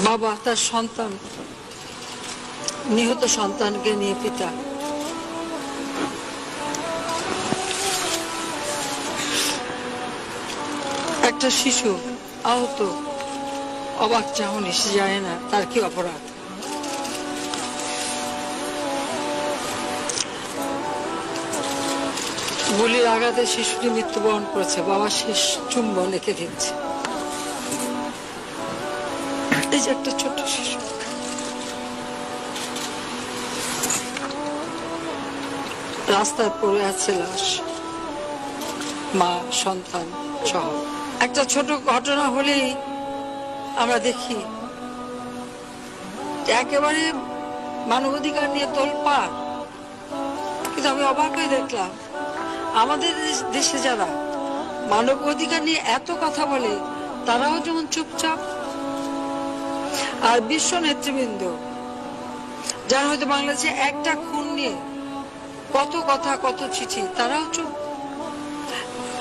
বাবা তার সন্তান নিহত সন্তানকে নিয়ে পিতা একটা শিশু আহত অবাক চাহনি সে জানে না তার কি অপরাধ। গুলির আঘাতে শিশুটি মৃত্যুবরণ করেছে, বাবা শেষ চুম্বন রেখে দিচ্ছে। এই যে একটা ছোট্ট শিশু রাস্তায় পড়ে আছে লাশ, মা সন্তান সহ। একটা ছোট ঘটনা হলেই আমরা দেখি একেবারে মানবাধিকার নিয়ে তোলপাড়। কিন্তু আমি অবাক হয়ে দেখলাম আমাদের দেশে যারা মানবাধিকার নিয়ে এত কথা বলে তারাও যেমন চুপচাপ, আর বিশ্ব নেতৃবৃন্দ যারা হয়তো বাংলাদেশে একটা খুন নিয়ে কত কথা কত চিঠি, তারাও চুপ।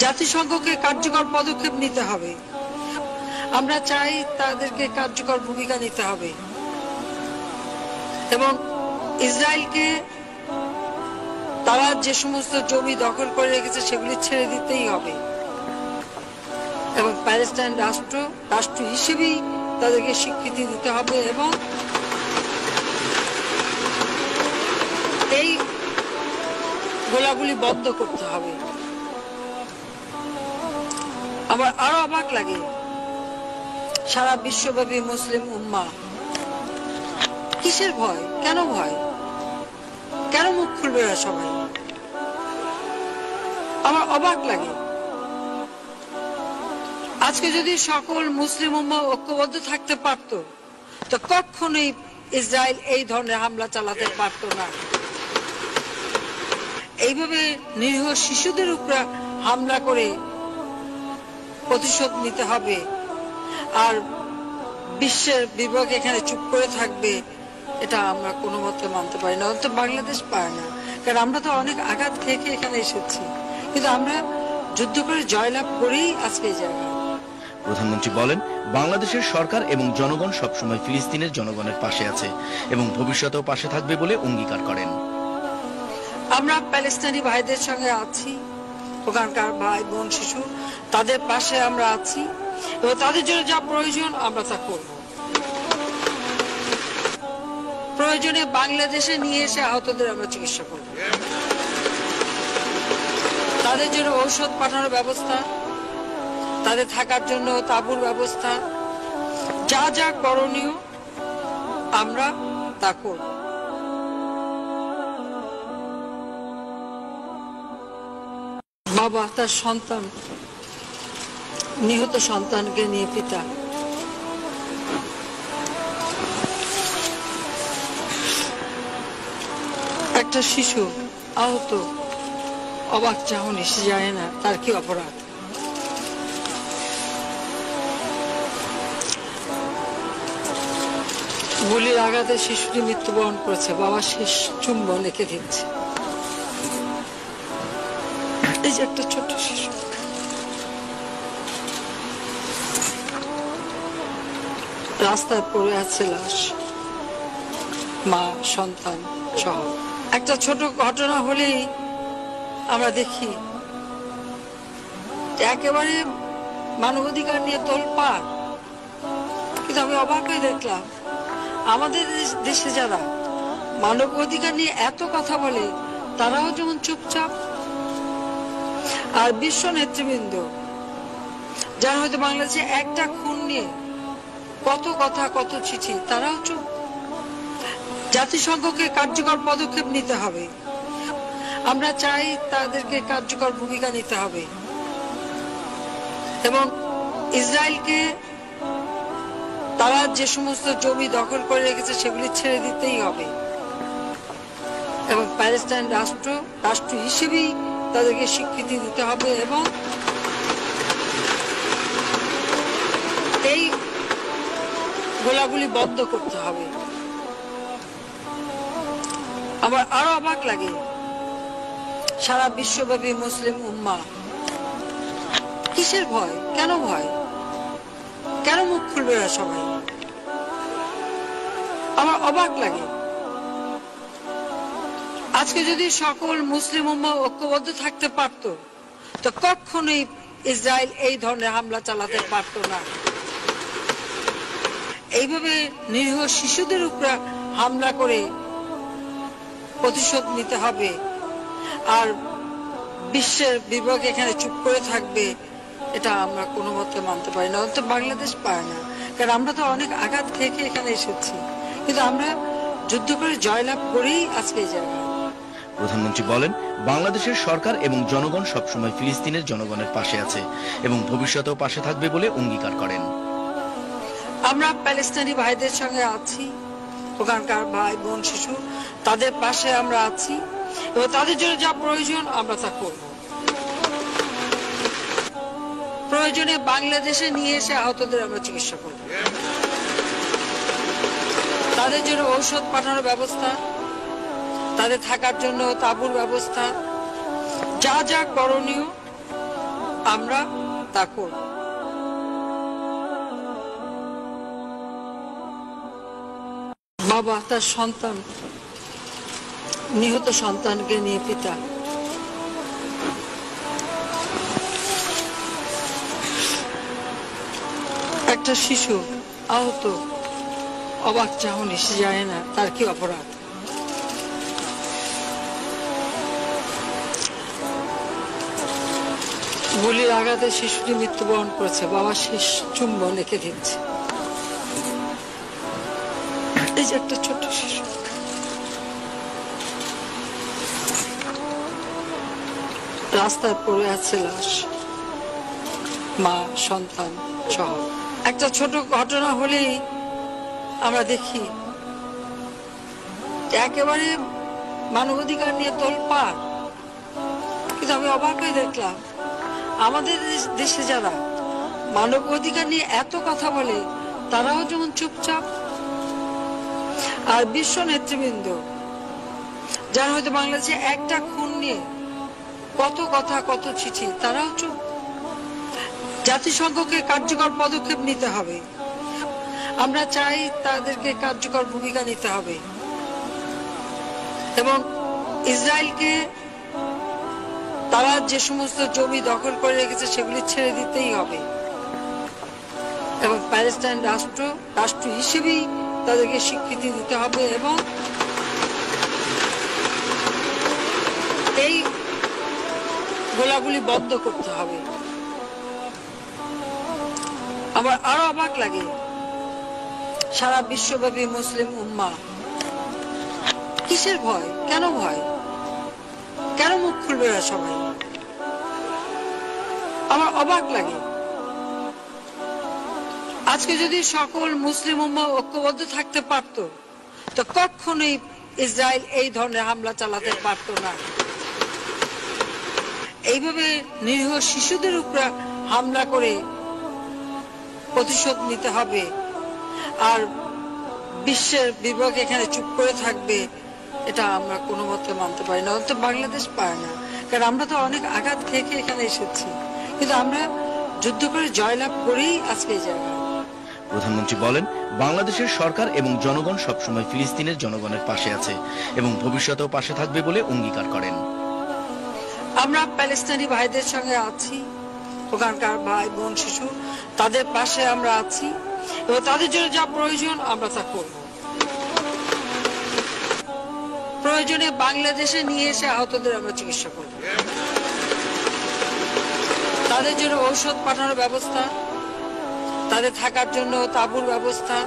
জাতিসংঘকে কার্যকর পদক্ষেপ নিতে হবে, আমরা চাই তাদেরকে কার্যকর ভূমিকা নিতে হবে এবং ইসরায়েলকে তারা যে সমস্ত জমি দখল করে রেখেছে সেগুলি ছেড়ে দিতেই হবে এবং প্যালেস্টাইন রাষ্ট্র হিসেবেই তাদেরকে স্বীকৃতি দিতে হবে এবং এই গোলাগুলি বন্ধ করতে হবে। আমার আরো অবাক লাগে সারা বিশ্বব্যাপী মুসলিম উম্মা কিসের ভয়, কেন ভয়, কেন মুখ খুলবে না সবাই? আমার অবাক লাগে আজকে যদি সকল মুসলিম উম্মা ঐক্যবদ্ধ থাকতে পারত তো কখনোই ইসরায়েল এই ধরনের হামলা চালাতে পারত না। এইভাবে নিরীহ শিশুদের উপরে হামলা করে প্রতিশোধ নিতে হবে আর বিশ্বের বিভাগ এখানে চুপ করে থাকবে, এটা আমরা কোনো মতে মানতে পারি না। অন্তত বাংলাদেশ পারে না, কারণ আমরা তো অনেক আঘাত খেয়ে এখানে এসেছি, কিন্তু আমরা যুদ্ধ করে জয়লাভ করেই আজকে এই জায়গায়। প্রধানমন্ত্রী বলেন, বাংলাদেশের সরকার এবং জনগণ সবসময় ফিলিস্তিনের জনগণের পাশে আছে এবং ভবিষ্যতেও পাশে থাকবে বলে অঙ্গীকার করেন। আমরা প্যালেস্টাইনি ভাইদের সঙ্গে আছি, ওখানকার ভাই বোন শিশু তাদের পাশে আমরা আছি এবং তাদের জন্য যা প্রয়োজন আমরা তা করব। প্রয়োজনে বাংলাদেশে নিয়ে এসে আহতদের আমরা চিকিৎসা করব, তাদের জন্য ঔষধ পাঠানোর ব্যবস্থা, তাদের থাকার জন্য তাঁবুর ব্যবস্থা, যা যা করণীয় আমরা তা করব। বাবা তার সন্তান নিহত সন্তানকে নিয়ে পিতা একটা শিশু আহত অবাক চাহনি সে জানে না তার কি অপরাধ। গুলির আঘাতে শিশুটি মৃত্যুবরণ করেছে, বাবা শেষ চুম্বন রেখে দিচ্ছে। এই যে একটা ছোট্ট শিশু রাস্তায় পড়ে আছে লাশ, মা সন্তান সহ। একটা ছোট ঘটনা হলেই আমরা দেখি একেবারে মানবাধিকার নিয়ে তোলপাড়। কিন্তু আমি অবাক হয়ে দেখলাম আমাদের দেশে যারা মানবাধিকার নিয়ে এত কথা বলে তারাও যেমন চুপচাপ, আর বিশ্ব নেতৃবৃন্দ যারা হয়তো বাংলাদেশে একটা খুন নিয়ে কত কথা কত চিঠি, তারাও চুপ। জাতিসংঘকে কার্যকর পদক্ষেপ নিতে হবে, আমরা চাই তাদেরকে কার্যকর ভূমিকা নিতে হবে এবং ইসরায়েলকে তারা যে সমস্ত জমি দখল করে রেখেছে সেগুলি ছেড়ে দিতেই হবে এবং প্যালেস্টাইন রাষ্ট্র হিসেবেই তাদেরকে স্বীকৃতি দিতে হবে এবং এই গোলাগুলি বন্ধ করতে হবে। আমার আরো অবাক লাগে সারা বিশ্বব্যাপী মুসলিম উম্মা কিসের ভয়, কেন মুখ খুলবে না সবাই? অবাক লাগে। আজকে যদি সকল মুসলিম উম্মাহ ঐক্যবদ্ধ থাকতে পারত, তো কখনোই ইসরায়েল এই ধরনের হামলা চালাতে পারত না। এইভাবে নিরীহ শিশুদের উপরে হামলা করে প্রতিশোধ নিতে হবে, আর বিশ্বের বিভাগ এখানে চুপ করে থাকবে, এটা আমরা কোনো মতে মানতে পারি না। অন্তত বাংলাদেশ পায় না, কারণ আমরা তো অনেক আঘাত খেয়ে এখানে এসেছি, কিন্তু আমরা যুদ্ধ করে জয়লাভ করেই আজকে এই জায়গায়। প্রধানমন্ত্রী বলেন, বাংলাদেশের সরকার এবং জনগণ সবসময় ফিলিস্তিনের জনগণের পাশে আছে এবং ভবিষ্যতেও পাশে থাকবে বলে অঙ্গীকার করেন। আমরা প্যালেস্টাইনি ভাইদের সঙ্গে আছি, ওখানকার ভাই বোন শিশু, তাদের পাশে আমরা আছি এবং তাদের জন্য যা প্রয়োজন আমরা তা করব। প্রয়োজনে বাংলাদেশে নিয়ে এসে আহতদের আমরা চিকিৎসা করব, তাদের জন্য ঔষধ পাঠানোর ব্যবস্থা, তাদের থাকার জন্য তাঁবুর ব্যবস্থা, যা যা করণীয় আমরা তা করব। বাবা তার সন্তান, নিহত সন্তানকে নিয়ে পিতা, একটা শিশু আহত, অবাক চাহনি, সে জানে না তার কি অপরাধ। গুলির আঘাতে শিশুটি মৃত্যুবরণ করেছে, বাবা শেষ চুম্বন রেখে দিচ্ছে। এই যে একটা ছোট শিশু, রাস্তায় পড়ে আছে লাশ, মা সন্তান সহ। একটা ছোট ঘটনা হলেই আমরা দেখি একেবারে মানবাধিকার নিয়ে তোলপাড়, কিন্তু আমি অবাক হয়ে দেখলাম আমাদের দেশে যারা মানবাধিকার নিয়ে এত কথা বলে তারাও যেমন চুপচাপ, আর বিশ্ব নেতৃবৃন্দ যারা হয়তো বাংলাদেশে একটা খুন নিয়ে কত কথা কত চিঠি, তারাও চুপ। জাতিসংঘকে কার্যকর পদক্ষেপ নিতে হবে, আমরা চাই তাদেরকে কার্যকর ভূমিকা নিতে হবে এবং ইসরায়েলকে তারা যে সমস্ত জমি দখল করে রেখেছে সেগুলি ছেড়ে দিতেই হবে এবং প্যালেস্টাইন রাষ্ট্র হিসেবেই তাদেরকে স্বীকৃতি দিতে হবে এবং এই গোলাগুলি বন্ধ করতে হবে। আমার আরো অবাক লাগে, সারা বিশ্বব্যাপী মুসলিম উম্মাহ কিসের ভয়, কেন ভয়, কেন মুখ খুলবে না সবাই? আমার অবাক লাগে। আজকে যদি সকল মুসলিম উম্মাহ ঐক্যবদ্ধ থাকতে পারত, তো কখনোই ইসরায়েল এই ধরনের হামলা চালাতে পারত না। এইভাবে নিরীহ শিশুদের উপরে হামলা করে প্রতিশোধ নিতে হবে, আর বিশ্বের বিভাগ এখানে চুপ করে থাকবে, এটা আমরা কোনো মতে মানতে পারি না। অন্তত বাংলাদেশ পায় না, কারণ আমরা তো অনেক আঘাত খেয়ে এখানে এসেছি, কিন্তু আমরা যুদ্ধ করে জয়লাভ করেই আজকে এই জায়গায়। প্রধানমন্ত্রী বলেন, বাংলাদেশের সরকার এবং জনগণ সবসময় ফিলিস্তিনের জনগণের পাশে আছে এবং ভবিষ্যতেও পাশে থাকবে বলে অঙ্গীকার করেন। আমরা প্যালেস্টাইনি ভাইদের সঙ্গে আছি, ওখানকার ভাই বোন শিশু, তাদের পাশে আমরা আছি এবং তাদের জন্য যা প্রয়োজন আমরা তা করব। প্রয়োজনে বাংলাদেশে নিয়ে এসে আহতদের আমরা চিকিৎসা করব, তাদের জন্য ঔষধ পাঠানোর ব্যবস্থা, তাদের থাকার জন্য তাঁবুর ব্যবস্থা,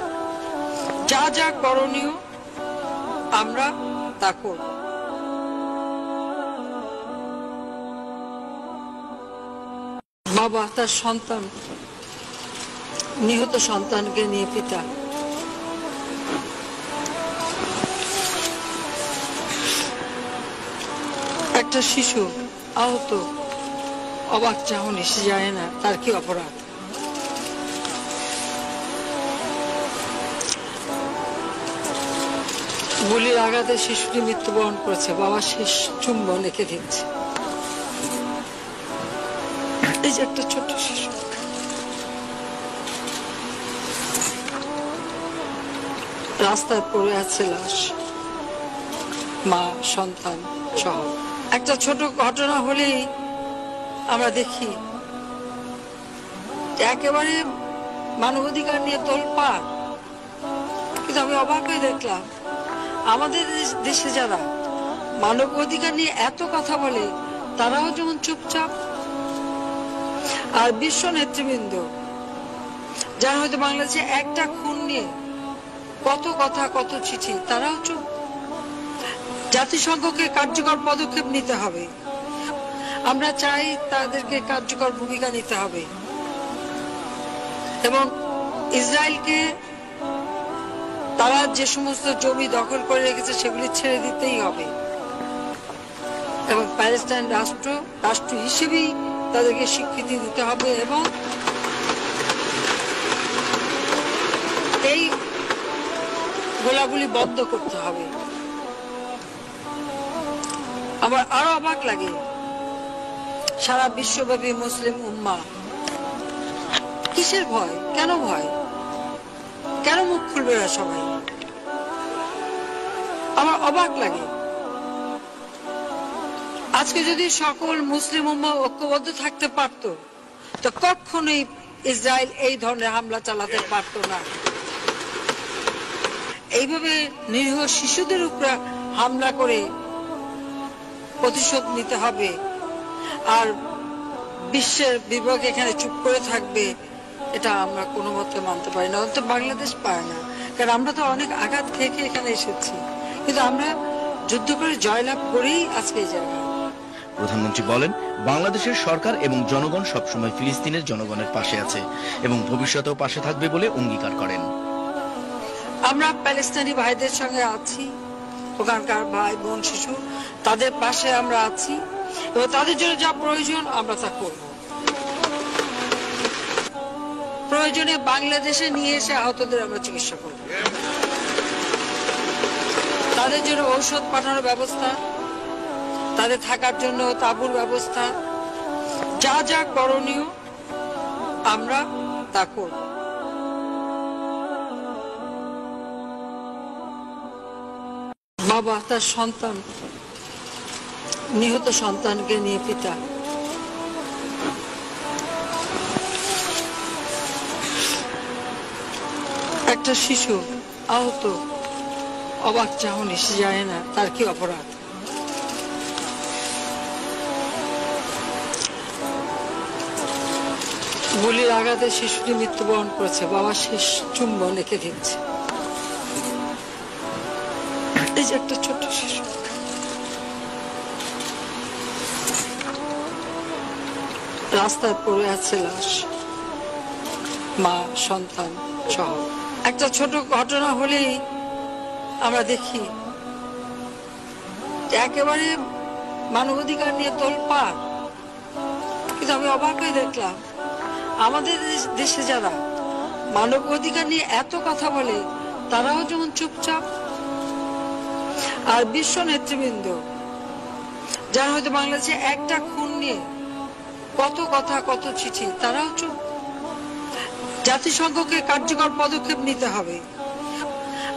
যা যা করণীয় আমরা তা করব। বাবা তার সন্তান, নিহত সন্তানকে নিয়ে পিতা, একটা শিশু আহত, অবাক চাহনি, সে জানে না তার কি অপরাধ। গুলির আঘাতে শিশুটি মৃত্যুবরণ করেছে, বাবা শেষ চুম্বন রেখে দিচ্ছে। এই যে একটা ছোট শিশু, রাস্তায় পড়ে আছে লাশ, মা সন্তান সহ। একটা ছোট ঘটনা হলেই আমরা দেখি একেবারে মানবাধিকার নিয়ে তোলপাড়। কিন্তু আমি অবাক হয়ে দেখলাম আমাদের দেশে যারা মানবাধিকার নিয়ে এত কথা বলে তারাও যেমন চুপচাপ, আর বিশ্ব নেতৃবৃন্দ যারা হয়তো বাংলাদেশে একটা খুন নিয়ে কত কথা কত চিঠি, তারাও চুপ। জাতিসংঘকে কার্যকর পদক্ষেপ নিতে হবে, আমরা চাই তাদেরকে কার্যকর ভূমিকা নিতে হবে এবং ইসরায়েলকে তারা যে সমস্ত জমি দখল করে রেখেছে সেগুলি ছেড়ে দিতেই হবে এবং প্যালেস্টাইন রাষ্ট্র হিসেবেই তাদেরকে স্বীকৃতি দিতে হবে এবং এই গোলাগুলি বন্ধ করতে হবে। আমার আরো অবাক লাগে সারা বিশ্বব্যাপী মুসলিম উম্মা কিসের ভয়, কেন ভয়, কেন মুখ খুলবে না সবাই? আমার অবাক লাগে আজকে যদি সকল মুসলিম উম্মা ঐক্যবদ্ধ থাকতে পারত তো কখনোই ইসরায়েল এই ধরনের হামলা চালাতে পারত না। এইভাবে নিরীহ শিশুদের উপর হামলা করে প্রতিশোধ নিতে হবে আর বিশ্বের বিভাগ এখানে চুপ করে থাকবে, এটা আমরা কোনো মতে মানতে পারি না। অন্তত বাংলাদেশ পারে না, কারণ আমরা তো অনেক আঘাত খেয়ে এখানে এসেছি, কিন্তু আমরা যুদ্ধ করে জয়লাভ করেই আজকে এই জায়গায়। প্রধানমন্ত্রী বলেন, বাংলাদেশের সরকার এবং জনগণ সবসময় ফিলিস্তিনের জনগণের পাশে আছে এবং ভবিষ্যতেও পাশে থাকবে বলে অঙ্গীকার করেন। আমরা প্যালেস্তানি ভাইদের সঙ্গে আছি, ওখানকার ভাই বোন শিশু তাদের পাশে আমরা আছি এবং তাদের জন্য যা প্রয়োজন আমরা তা করব। প্রয়োজনে বাংলাদেশে নিয়ে এসে আহতদের আমরা চিকিৎসা করব, তাদের জন্য ঔষধ পাঠানোর ব্যবস্থা, তাদের থাকার জন্য তাঁবুর ব্যবস্থা, যা যা করণীয় আমরা তা করব। বাবা তার সন্তান, নিহত সন্তানকে নিয়ে পিতা, একটা শিশু আহত, অবাক চাহনি, সে জানে না তার কি অপরাধ। গুলির আঘাতে শিশুটি মৃত্যুবরণ করেছে, বাবা শেষ চুম্বন রেখে দিচ্ছে। এই যে একটা ছোট্ট শিশু, রাস্তায় পড়ে আছে লাশ, মা সন্তান সহ। একটা ছোট ঘটনা হলেই আমরা দেখি একেবারে মানবাধিকার নিয়ে তোলপাড়। কিন্তু আমি অবাক হয়ে দেখলাম আমাদের দেশে যারা মানবাধিকার নিয়ে এত কথা বলে তারাও যেমন চুপচাপ, আর বিশ্ব নেতৃবৃন্দ যারা হয়তো বাংলাদেশে একটা খুন নিয়ে কত কথা কত চিঠি, তারাও চুপ। জাতিসংঘকে কার্যকর পদক্ষেপ নিতে হবে,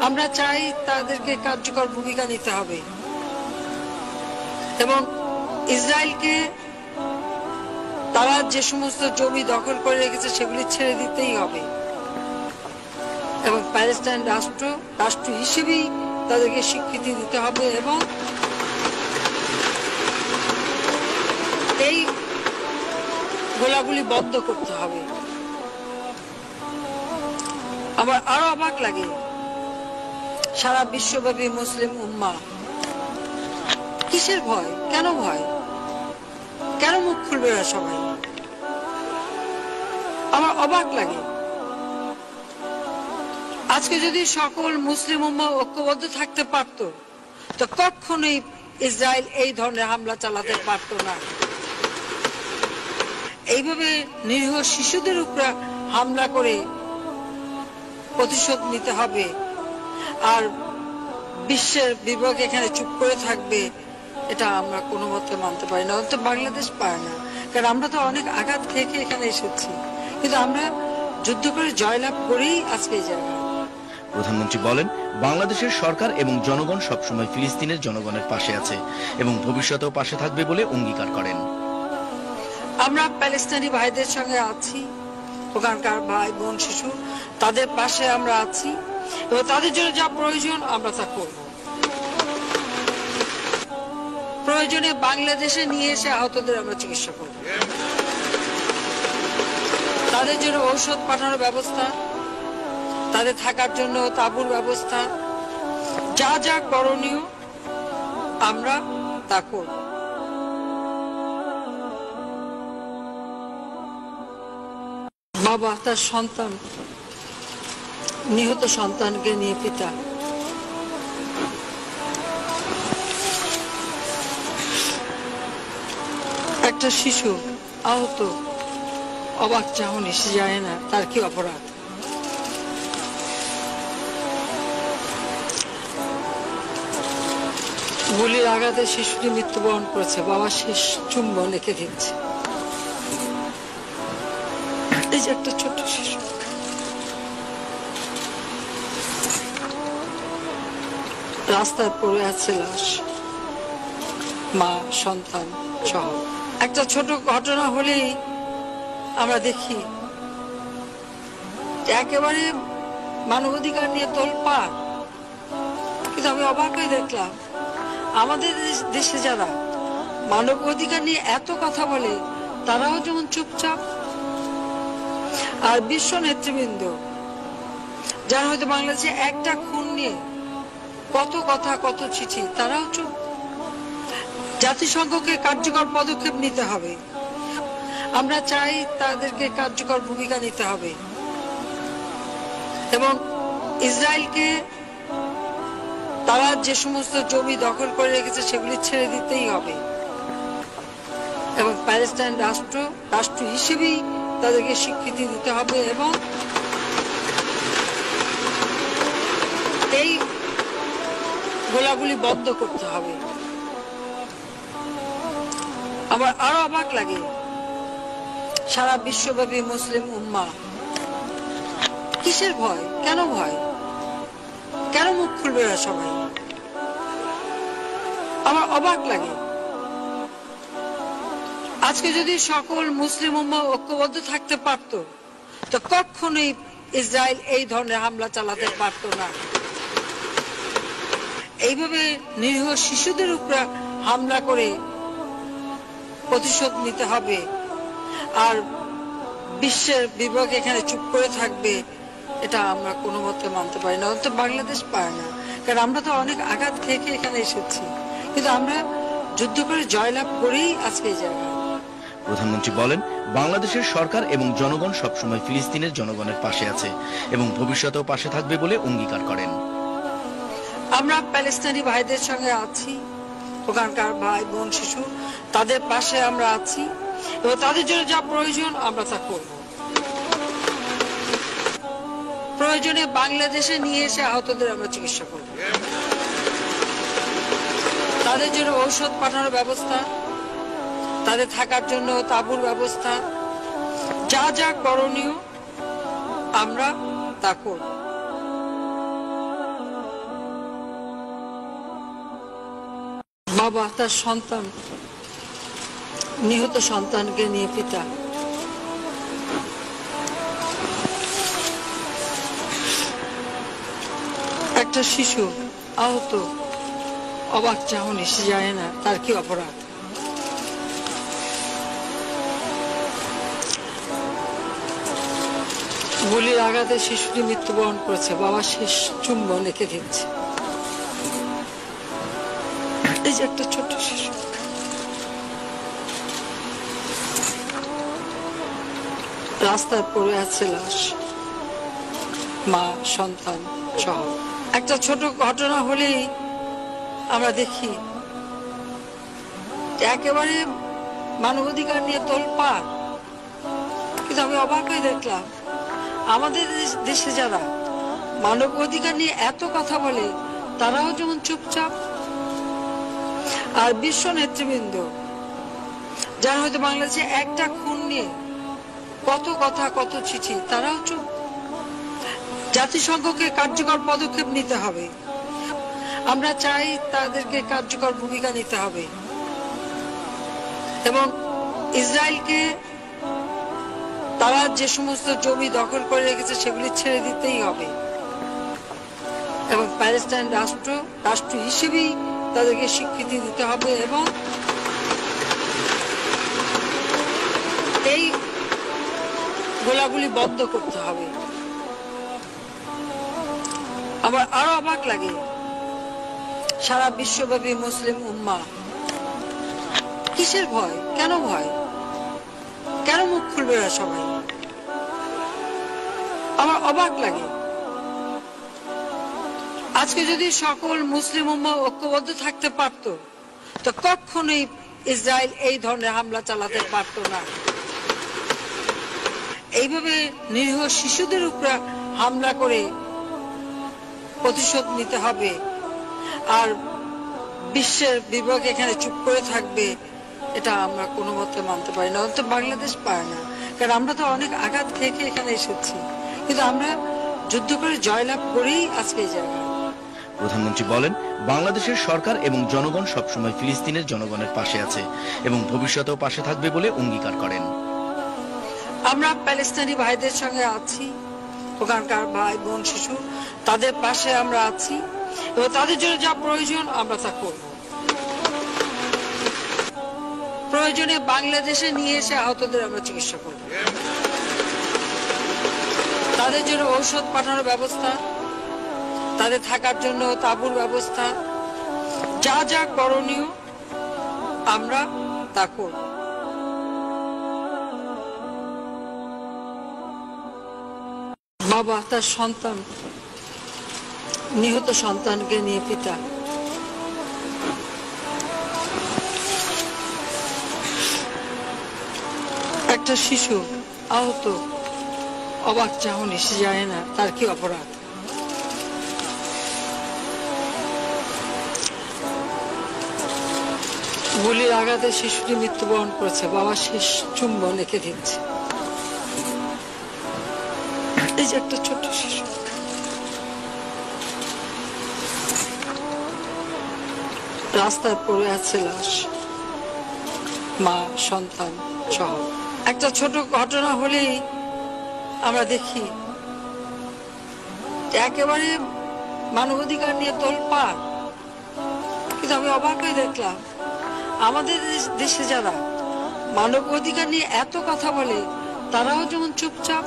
আমরা চাই তাদেরকে কার্যকর ভূমিকা নিতে হবে এবং ইসরায়েলকে তারা যে সমস্ত জমি দখল করে রেখেছে সেগুলি ছেড়ে দিতেই হবে এবং প্যালেস্টাইন রাষ্ট্র হিসেবেই তাদেরকে স্বীকৃতি দিতে হবে এবং এই গোলাগুলি বন্ধ করতে হবে। আমার আরো অবাক লাগে সারা বিশ্বব্যাপী মুসলিম উম্মা কিসের ভয়, কেন ভয়, কেন মুখ খুলবে না সবাই? আমার অবাক লাগে আজকে যদি সকল মুসলিম উম্মা ঐক্যবদ্ধ থাকতে পারত তো কখনোই ইসরায়েল এই ধরনের হামলা চালাতে পারত না। এইভাবে নিরীহ শিশুদের উপর হামলা করে প্রতিশোধ নিতে হবে আর বিশ্বের বিভাগ এখানে চুপ করে থাকবে, এটা আমরা কোনো মতে মানতে পারি না। অন্তত বাংলাদেশ পারে না, কারণ আমরা তো অনেক আঘাত খেয়ে এখানে এসেছি, কিন্তু আমরা যুদ্ধ করে জয়লাভ করেই আজকে এই জায়গায়। প্রধানমন্ত্রী বলেন, বাংলাদেশের সরকার এবং জনগণ সবসময় ফিলিস্তিনের জনগণের পাশে আছে এবং ভবিষ্যতেও পাশে থাকবে বলে অঙ্গীকার করেন। আমরা প্যালেস্টাইনি ভাইদের সঙ্গে আছি, ওখানকার ভাই বোন শিশু তাদের পাশে আমরা আছি এবং তাদের জন্য যা প্রয়োজন আমরা তা করব। প্রয়োজনে বাংলাদেশে নিয়ে এসে আহতদের আমরা চিকিৎসা করব। তাদের জন্য ঔষধ পাঠানোর ব্যবস্থা, তাদের থাকার জন্য তাঁবুর ব্যবস্থা, যা যা করণীয় আমরা তা করব। বাবা তার সন্তান, নিহত সন্তানকে নিয়ে পিতা, একটা শিশু আহত, অবাক চাহনি, সে যায় না তার কি অপরাধ। গুলির আঘাতে শিশুটি মৃত্যুবরণ করেছে, বাবা শেষ চুম্বন রেখে দিচ্ছে। এই যে একটা ছোট্ট শিশু, রাস্তায় পড়ে আছে লাশ, মা সন্তান সহ। একটা ছোট ঘটনা হলেই আমরা দেখি একেবারে মানবাধিকার নিয়ে তোলপাড়। কিন্তু আমি অবাক হয়ে দেখলাম আমাদের দেশে যারা মানবাধিকার নিয়ে এত কথা বলে তারাও যেমন চুপচাপ, আর বিশ্ব নেতৃবৃন্দ যারা হয়তো বাংলাদেশে একটা খুন নিয়ে কত কথা কত চিঠি, তারাও চুপ। জাতিসংঘকে কার্যকর পদক্ষেপ নিতে হবে, আমরা চাই তাদেরকে কার্যকর ভূমিকা নিতে হবে এবং ইসরায়েলকে তারা যে সমস্ত জমি দখল করে রেখেছে সেগুলি ছেড়ে দিতেই হবে এবং প্যালেস্টাইন রাষ্ট্র হিসেবেই তাদেরকে স্বীকৃতি দিতে হবে এবং এই গোলাগুলি বন্ধ করতে হবে। আমার আরো অবাক লাগে, সারা বিশ্বব্যাপী মুসলিম উম্মাহ কিসের ভয়, কেন ভয়, কেন মুখ খুলবে না সবাই? আমার অবাক লাগে। আজকে যদি সকল মুসলিম উম্মাহ ঐক্যবদ্ধ থাকতে পারত তো কখনোই ইসরায়েল এই ধরনের হামলা চালাতে পারত না। এইভাবে নিরীহ শিশুদের উপর হামলা করে প্রতিশোধ নিতে হবে আর বিশ্বের বিভাগ এখানে চুপ করে থাকবে, এটা আমরা কোনো মতে মানতে পারি না। অন্তত বাংলাদেশ পায় না, কারণ আমরা তো অনেক আঘাত খেয়ে এখানে এসেছি, কিন্তু আমরা যুদ্ধ করে জয়লাভ করেই আজকে এই জায়গায়। প্রধানমন্ত্রী বলেন, বাংলাদেশের সরকার এবং জনগণ সবসময় ফিলিস্তিনের জনগণের পাশে আছে এবং ভবিষ্যতেও পাশে থাকবে বলে অঙ্গীকার করেন। আমরা প্যালেস্টাইনি ভাইদের সঙ্গে আছি, ওখানকার ভাই বোন শিশু তাদের পাশে আমরা আছি এবং তাদের জন্য যা প্রয়োজন আমরা তা করব। প্রয়োজনে বাংলাদেশে নিয়ে এসে আহতদের আমরা চিকিৎসা করব। তাদের জন্য ঔষধ পাঠানোর ব্যবস্থা, তাদের থাকার জন্য তাঁবুর ব্যবস্থা, যা যা করণীয় আমরা তা করব। বাবা তার সন্তান, নিহত সন্তানকে নিয়ে পিতা, একটা শিশু আহত, অবাক চাহনি, সে যায় না তার কি অপরাধ। গুলির আঘাতে শিশুটি মৃত্যুবরণ করেছে, বাবা শেষ চুম্বন রেখে দিচ্ছে। এই যে একটা ছোট্ট শিশু, রাস্তায় পড়ে আছে লাশ, মা সন্তান সহ। একটা ছোট ঘটনা হলেই আমরা দেখি একেবারে মানবাধিকার নিয়ে তোলপাড়। কিন্তু আমি অবাক হয়ে দেখলাম আমাদের দেশে যারা মানবাধিকার নিয়ে এত কথা বলে তারাও যেমন চুপচাপ, আর বিশ্ব নেতৃবৃন্দ যারা হয়তো বাংলাদেশে একটা খুন নিয়ে কত কথা কত চিঠি, তারাও চুপ। জাতিসংঘকে কার্যকর পদক্ষেপ নিতে হবে। আমরা চাই তাদেরকে কার্যকর ভূমিকা নিতে হবে এবং ইসরায়েলকে তারা যে সমস্ত জমি দখল করে রেখেছে সেগুলি ছেড়ে দিতেই হবে এবং প্যালেস্টাইন রাষ্ট্র হিসেবেই তাদেরকে স্বীকৃতি দিতে হবে এবং এই গোলাগুলি বন্ধ করতে হবে। আমার আরো অবাক লাগে, সারা বিশ্বব্যাপী মুসলিম উম্মাহ কিসের ভয়, কেন ভয়, কেন মুখ খুলবে না সবাই? আমার অবাক লাগে। আজকে যদি সকল মুসলিম উম্মাহ ঐক্যবদ্ধ থাকতে পারত তো কখনোই ইসরায়েল এই ধরনের হামলা চালাতে পারত না। এইভাবে নিরীহ শিশুদের উপর হামলা করে প্রতিশোধ নিতে হবে আর বিশ্বের বিভাগ এখানে চুপ করে থাকবে, এটা আমরা কোনো মতে মানতে পারি না। অন্তত বাংলাদেশ পারে না, কারণ আমরা তো অনেক আঘাত খেয়ে এখানে এসেছি, কিন্তু আমরা যুদ্ধ করে জয়লাভ করেই আজকে এই জায়গায়। প্রধানমন্ত্রী বলেন, বাংলাদেশের সরকার এবং জনগণ সবসময় ফিলিস্তিনের জনগণের পাশে আছে এবং ভবিষ্যতেও পাশে থাকবে বলে অঙ্গীকার করেন। আমরা প্যালেস্টাইনি ভাইদের সঙ্গে আছি, ওখানকার ভাই বোন শিশু তাদের পাশে আমরা আছি এবং তাদের জন্য যা প্রয়োজন আমরা তা করব। প্রয়োজনে বাংলাদেশে নিয়ে এসে আহতদের আমরা চিকিৎসা করব, তাদের জন্য ঔষধ পাঠানোর ব্যবস্থা, তাদের থাকার জন্য তাঁবুর ব্যবস্থা, যা যা করণীয় আমরা তা করব। বাবা তার সন্তান, নিহত সন্তানকে নিয়ে পিতা, একটা শিশু আহত, অবাক চাহনি, সে জানে না তার কি অপরাধ। গুলির আঘাতে শিশুটি মৃত্যুবরণ করেছে, বাবা শেষ চুম্বন রেখে দিচ্ছে। এই যে একটা ছোট্ট শিশু, রাস্তায় পড়ে আছে লাশ, মা সন্তান সহ। একটা ছোট ঘটনা হলেই আমরা দেখি একেবারে মানবাধিকার নিয়ে তোলপাড়, কিন্তু আমি অবাক হয়ে দেখলাম আমাদের দেশে যারা মানবাধিকার নিয়ে এত কথা বলে তারাও যেমন চুপচাপ,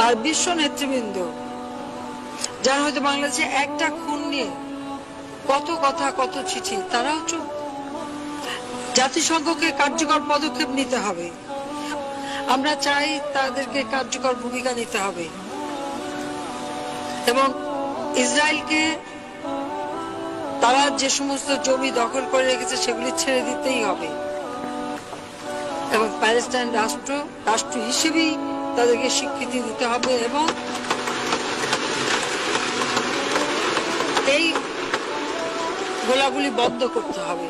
আর বিশ্ব নেতৃবৃন্দ যারা হয়তো বাংলাদেশে একটা খুন নিয়ে কত কথা কত চিঠি, তারাও চুপ। জাতিসংঘকে কার্যকর পদক্ষেপ নিতে হবে। আমরা চাই তাদেরকে কার্যকর ভূমিকা নিতে হবে এবং ইসরায়েলকে তারা যে সমস্ত জমি দখল করে রেখেছে সেগুলি ছেড়ে দিতেই হবে এবং প্যালেস্টাইন রাষ্ট্র হিসেবেই তাদেরকে স্বীকৃতি দিতে হবে এবং এই গোলাগুলি বন্ধ করতে হবে।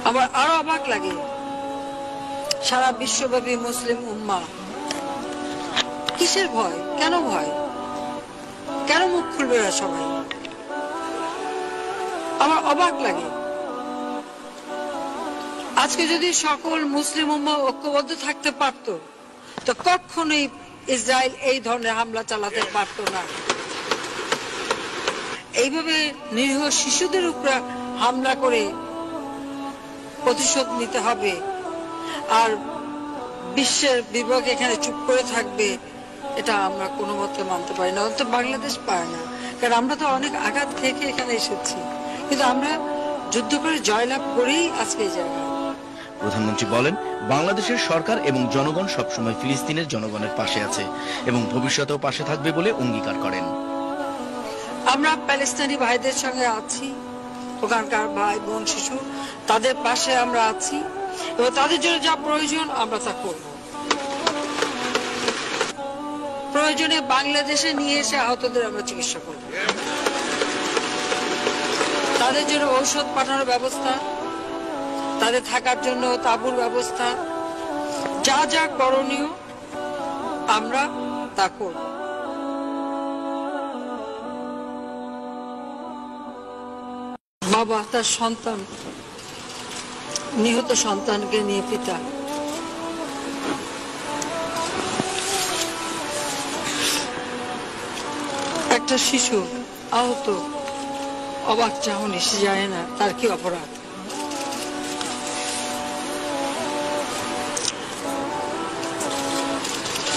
আমার আরো অবাক লাগে, সারা বিশ্বব্যাপী মুসলিম উম্মাহ কিসের ভয়, কেন ভয়, কেন মুখ খুলবে না সবাই? আমার অবাক লাগে। আজকে যদি সকল মুসলিম উম্মাহ ঐক্যবদ্ধ থাকতে পারত তো কখনোই ইসরায়েল এই ধরনের হামলা চালাতে পারত না। এইভাবে নিরীহ শিশুদের উপর হামলা করে প্রতিশোধ নিতে হবে আর বিশ্বের বিভাগ এখানে চুপ করে থাকবে, এটা আমরা কোনো মতে মানতে পারি না। অন্তত বাংলাদেশ পারে না, কারণ আমরা তো অনেক আঘাত খেয়ে এখানে এসেছি, কিন্তু আমরা যুদ্ধ করে জয়লাভ করেই আজকে এই জায়গায়। প্রধানমন্ত্রী বলেন, বাংলাদেশের সরকার এবং জনগণ সবসময় ফিলিস্তিনের জনগণের পাশে আছে এবং ভবিষ্যতেও পাশে থাকবে বলে অঙ্গীকার করেন। আমরা প্যালেস্টাইনি ভাইদের সঙ্গে আছি, ওখানকার ভাই বোন শিশু তাদের পাশে আমরা আছি এবং তাদের জন্য যা প্রয়োজন আমরা তা করব। প্রয়োজনে বাংলাদেশে নিয়ে এসে আহতদের আমরা চিকিৎসা করব, তাদের জন্য ঔষধ পাঠানোর ব্যবস্থা, তাদের থাকার জন্য তাঁবুর ব্যবস্থা, যা যা করণীয় আমরা তা করব। বাবা তার সন্তান, নিহত সন্তানকে নিয়ে পিতা, একটা শিশু আহত, অবাক চাহনি সে যায় না তার কি অপরাধ।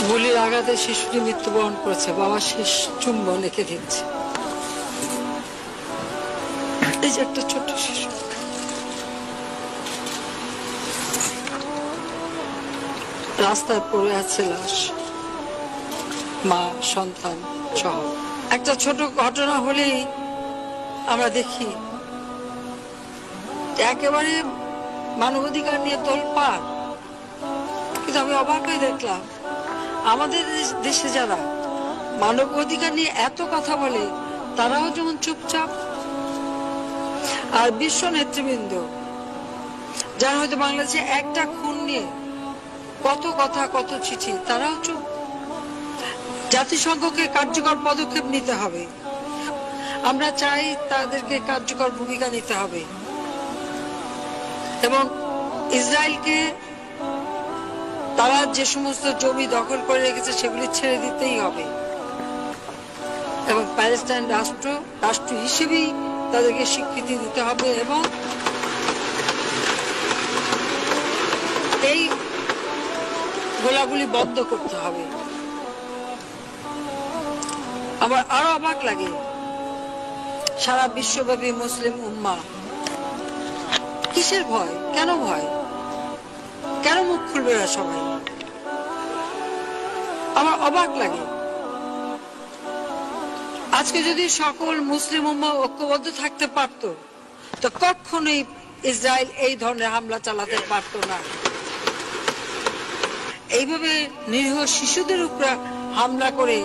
গুলির আঘাতে শিশুটি মৃত্যুবরণ করেছে, বাবা শেষ চুম্বন রেখে দিচ্ছে। এই যে একটা ছোট্ট শিশু, রাস্তায় পড়ে আছে লাশ, মা সন্তান সহ। একটা ছোট ঘটনা হলেই আমরা দেখি একেবারে মানবাধিকার নিয়ে তোলপাড়। কিন্তু আমি অবাক হয়ে দেখলাম আমাদের দেশে যারা মানবাধিকার নিয়ে এত কথা বলে তারাও যেমন চুপচাপ, আর বিশ্ব নেতৃবৃন্দ যারা হয়তো বাংলাদেশে একটা খুন নিয়ে কত কথা কত চিঠি, তারাও চুপ। জাতিসংঘকে কার্যকর পদক্ষেপ নিতে হবে, আমরা চাই তাদেরকে কার্যকর ভূমিকা নিতে হবে এবং ইসরায়েলকে তারা যে সমস্ত জমি দখল করে রেখেছে সেগুলি ছেড়ে দিতেই হবে এবং প্যালেস্টাইন রাষ্ট্র হিসেবেই তাদেরকে স্বীকৃতি দিতে হবে এবং এই গোলাগুলি বন্ধ করতে হবে। আমার আরো অবাক লাগে সারা বিশ্বব্যাপী মুসলিম উম্মাহ কিসের ভয়, কেন ভয়, কেন মুখ খুলবে না সবাই? আমার অবাক লাগে আজকে যদি সকল মুসলিম উম্মাহ ঐক্যবদ্ধ থাকতে পারত তো কখনোই ইসরায়েল এই ধরনের হামলা চালাতে পারত না। এইভাবে নিরীহ শিশুদের উপর হামলা করে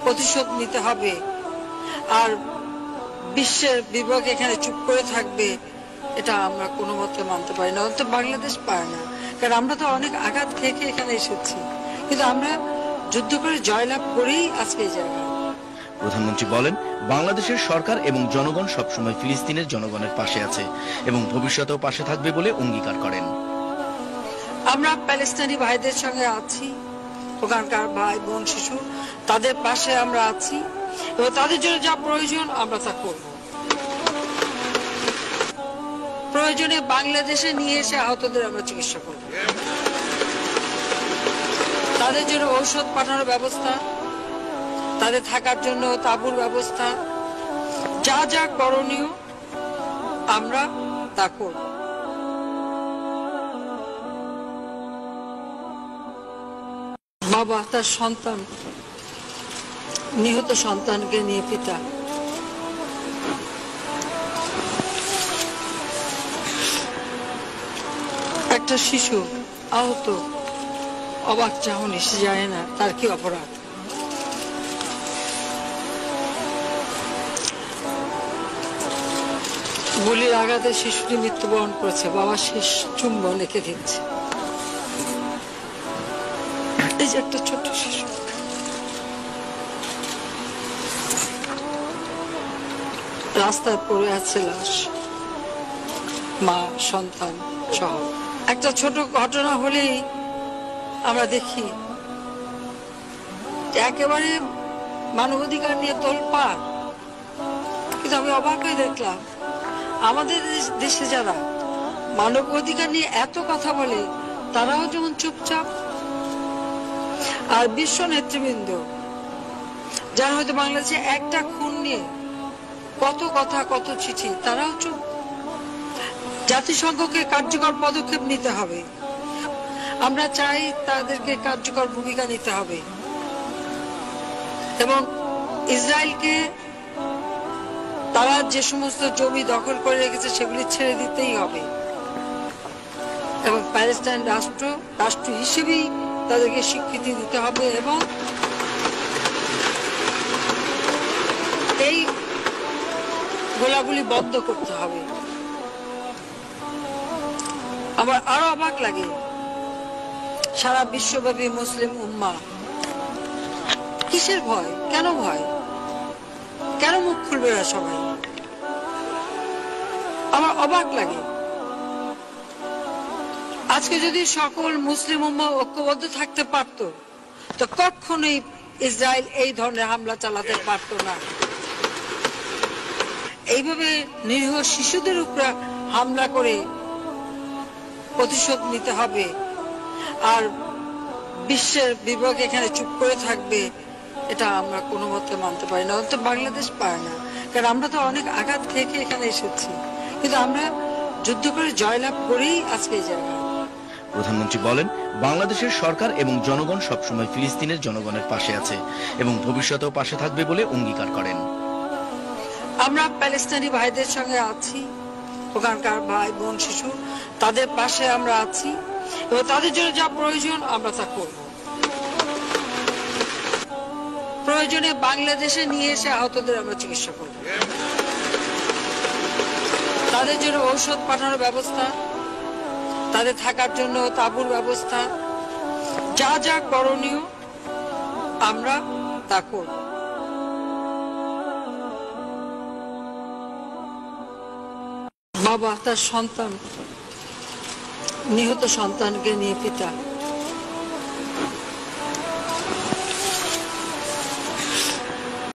প্রতিশোধ নিতে হবে আর বিশ্বের বিভাগ এখানে চুপ করে থাকবে, এটা আমরা কোনো মতে মানতে পারি না, অন্তত বাংলাদেশ পায় না। কারণ আমরা তো অনেক আঘাত খেয়ে খেয়ে এখানে এসেছি, কিন্তু আমরা যুদ্ধ করে জয়লাভ করেই আজকে এই জায়গায়। প্রধানমন্ত্রী বলেন, বাংলাদেশের সরকার এবং জনগণ সবসময় ফিলিস্তিনের জনগণের পাশে আছে এবং ভবিষ্যতেও পাশে থাকবে বলে অঙ্গীকার করেন। আমরা প্যালেস্টাইনি ভাইদের সঙ্গে আছি, ওখানকার ভাই বোন শিশু তাদের পাশে আমরা আছি এবং তাদের জন্য যা প্রয়োজন আমরা তা করব। প্রয়োজনে বাংলাদেশে নিয়ে এসে আহতদের আমরা চিকিৎসা করব, তাদের জন্য ঔষধ পাঠানোর ব্যবস্থা, তাদের থাকার জন্য তাঁবুর ব্যবস্থা, যা যা করণীয় আমরা তা করব। বাবা তার সন্তান, নিহত সন্তানকে নিয়ে পিতা, একটা শিশু আহত, অবাক চাহনি সে যায় না তার কি অপরাধ। গুলির আঘাতে শিশুটি মৃত্যুবরণ করেছে, বাবা শেষ চুম্বন রেখে দিচ্ছে। এই যে একটা ছোট্ট শিশু, রাস্তায় পড়ে আছে লাশ, মা সন্তান সহ। একটা ছোট ঘটনা হলেই আমরা দেখি একেবারে মানবাধিকার নিয়ে তোলপাড়। কিন্তু আমি অবাক হয়ে দেখলাম আমাদের দেশে যারা মানবাধিকার নিয়ে এত কথা বলে তারাও যেমন চুপচাপ, আর বিশ্ব নেতৃবৃন্দ যারা হয়তো বাংলাদেশে একটা খুন নিয়ে কত কথা কত চিঠি, তারাও চুপ। জাতিসংঘকে কার্যকর পদক্ষেপ নিতে হবে, আমরা চাই তাদেরকে কার্যকর ভূমিকা নিতে হবে এবং ইসরায়েলকে তারা যে সমস্ত জমি দখল করে রেখেছে সেগুলি ছেড়ে দিতেই হবে এবং প্যালেস্টাইন রাষ্ট্র হিসেবেই তাদেরকে স্বীকৃতি দিতে হবে এবং এই গোলাগুলি বন্ধ করতে হবে। আমার আরো অবাক লাগে সারা বিশ্বব্যাপী মুসলিম উম্মাহ। কিসের ভয়? কেন ভয়? কেন মুখ খুলবে না সবাই? আমার অবাক লাগে। আজকে যদি সকল মুসলিম উম্মাহ ঐক্যবদ্ধ থাকতে পারত, তো কখনোই ইসরায়েল এই ধরনের হামলা চালাতে পারত না। এইভাবে নিরীহ শিশুদের উপর হামলা করে প্রতিশোধ নিতে হবে, আর বিশ্বের বিভাগ এখানে চুপ করে থাকবে, এটা আমরা কোনো মতে মানতে পারি না। অন্তত বাংলাদেশ পারে না, কারণ আমরা তো অনেক আঘাত খেয়ে এখানে এসেছি, কিন্তু আমরা যুদ্ধ করে জয়লাভ করেই আজকে এই জায়গায়। প্রধানমন্ত্রী বলেন, বাংলাদেশের সরকার এবং জনগণ সবসময় ফিলিস্তিনের জনগণের পাশে আছে এবং ভবিষ্যতেও পাশে থাকবে বলে অঙ্গীকার করেন। আমরা প্যালেস্তানি ভাইদের সঙ্গে আছি, ওখানকার ভাই বোন শিশু, তাদের পাশে আমরা আছি এবং তাদের জন্য যা প্রয়োজন আমরা তা করব। প্রয়োজনে বাংলাদেশে নিয়ে এসে আহতদের আমরা চিকিৎসা করব, তাদের জন্য ঔষধ পাঠানোর ব্যবস্থা, তাদের থাকার জন্য তাঁবুর ব্যবস্থা, যা যা করণীয় আমরা তা করব। বাবা তার সন্তান, নিহত সন্তানকে নিয়ে পিতা